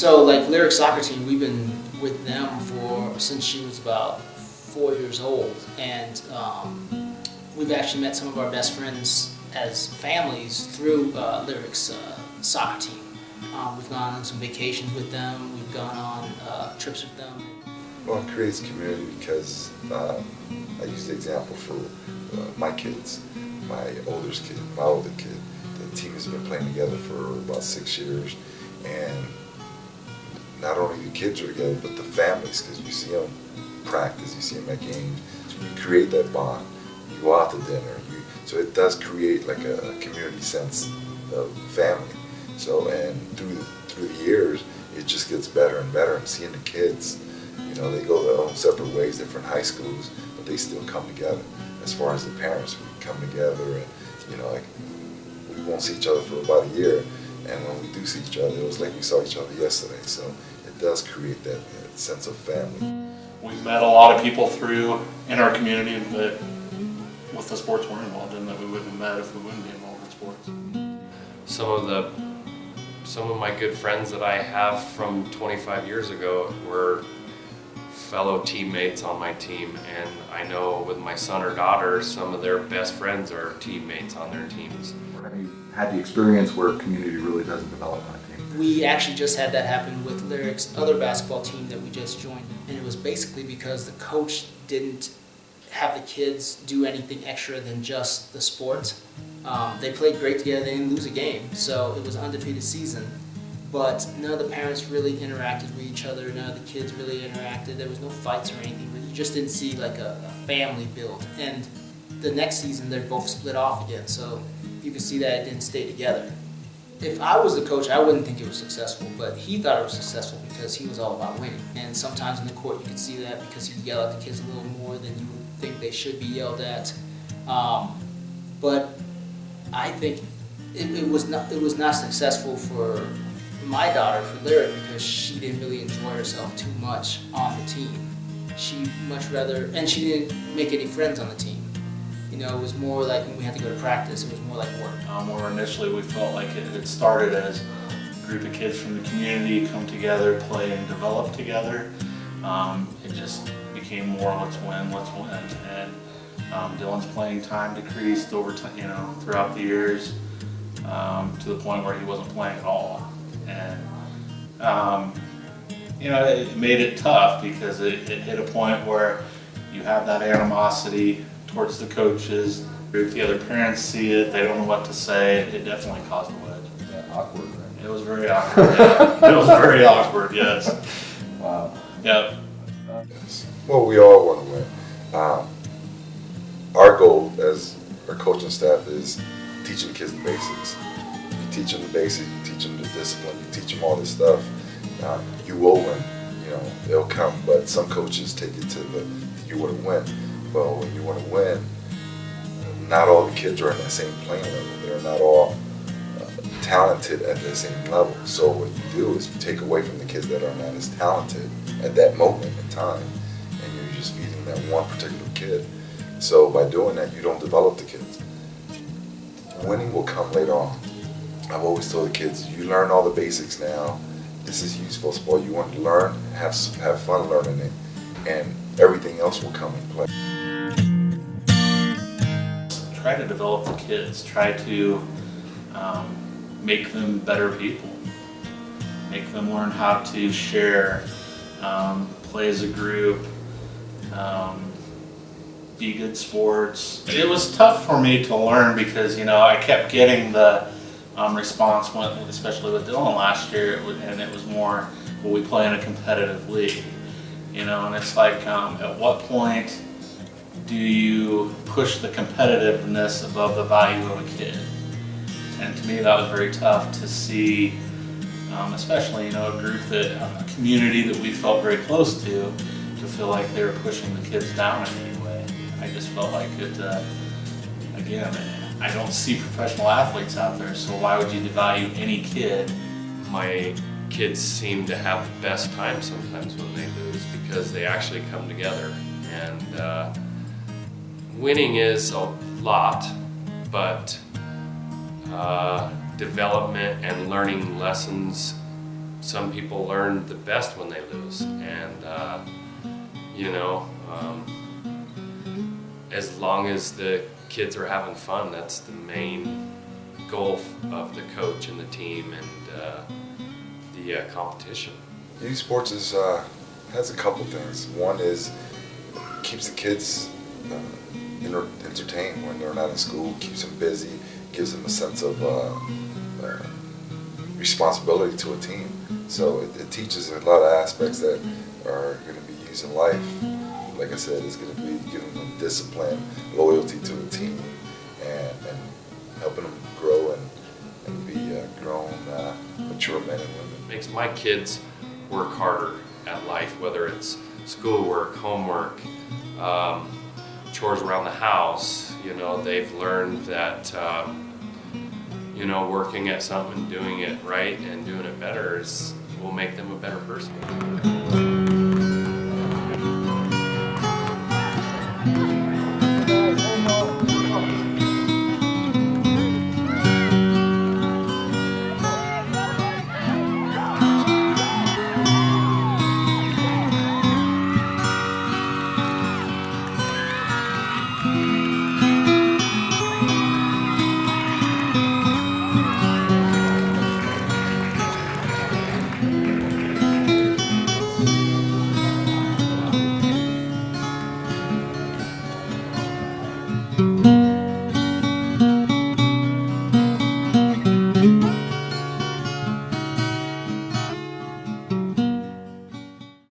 So like Lyric soccer team, we've been with them since she was about 4 years old, and we've actually met some of our best friends as families through Lyric's soccer team. We've gone on some vacations with them, we've gone on trips with them. Well, it creates community because I use the example for my kids, my older kid. The team has been playing together for about 6 years, and not only the kids are together, but the families, because you see them practice, you see them at games, so you create that bond. You go out to dinner, so it does create like a community sense of family. So, and through the years, it just gets better and better. And seeing the kids, they go their own separate ways, different high schools, but they still come together. As far as the parents, we come together, and like we won't see each other for about a year, and when we do see each other, it was like we saw each other yesterday. So it does create that sense of family. We've met a lot of people in our community that, with the sports we're involved in, that we wouldn't have met if we wouldn't be involved in sports. Some of my good friends that I have from 25 years ago were fellow teammates on my team, and I know with my son or daughter, some of their best friends are teammates on their teams. Have you had the experience where community really doesn't develop on a team? We actually just had that happen with Lyric's other basketball team that we just joined, and it was basically because the coach didn't have the kids do anything extra than just the sport. They played great together, they didn't lose a game, so it was an undefeated season. But none of the parents really interacted with each other, none of the kids really interacted, there was no fights or anything, but you just didn't see like a family build. And the next season, they're both split off again, so you can see that it didn't stay together. If I was the coach, I wouldn't think it was successful, but he thought it was successful because he was all about winning. And sometimes in the court you could see that because he'd yell at the kids a little more than you would think they should be yelled at. But I think it was not successful for my daughter, for Lyric, because she didn't really enjoy herself too much on the team. She much rather, and she didn't make any friends on the team. It was more like when we had to go to practice, it was more like work. Where initially we felt like it had started as a group of kids from the community come together, play and develop together. It just became more let's win. And Dylan's playing time decreased over time, throughout the years, to the point where he wasn't playing at all. And it made it tough because it hit a point where you have that animosity towards the coaches. If the other parents see it, they don't know what to say. It definitely caused a wedge. Yeah, awkward, right? It was very awkward. Yeah. It was very awkward. Yes. Wow. Yep. Well, we all want to win. Our goal as our coaching staff is teaching the kids the basics. You teach them the basics, you teach them the discipline, you teach them all this stuff. You will win. It'll come. But some coaches take it to you want to win. Well, when you want to win, not all the kids are in that same playing level. They're not all talented at the same level. So what you do is you take away from the kids that are not as talented at that moment in time, and you're just feeding that one particular kid. So by doing that, you don't develop the kids. Winning will come later on. I've always told the kids, you learn all the basics now. This is useful sport. You want to learn, have fun learning it, and everything else will come in play. Try to develop the kids. Try to make them better people. Make them learn how to share, play as a group, be good sports. It was tough for me to learn because I kept getting the response, especially with Dylan last year, and it was more, well, we play in a competitive league, and it's like, at what point do you push the competitiveness above the value of a kid? And to me, that was very tough to see, especially a group a community that we felt very close to feel like they were pushing the kids down in any way. I just felt like it. Again, I don't see professional athletes out there, so why would you devalue any kid? My kids seem to have the best time sometimes when they lose because they actually come together. And winning is a lot, but development and learning lessons some people learn the best when they lose, and you know, as long as the kids are having fun, that's the main goal of the coach and the team and the competition. Youth sports is has a couple things. One is keeps the kids entertained when they're not in school, keeps them busy, gives them a sense of responsibility to a team. So it teaches a lot of aspects that are going to be used in life. Like I said, it's going to be giving them discipline, loyalty to a team, and helping them grow and be grown, mature men and women. It makes my kids work harder at life, whether it's schoolwork, homework, chores around the house. You know, they've learned that you know, working at something, doing it right and doing it better will make them a better person.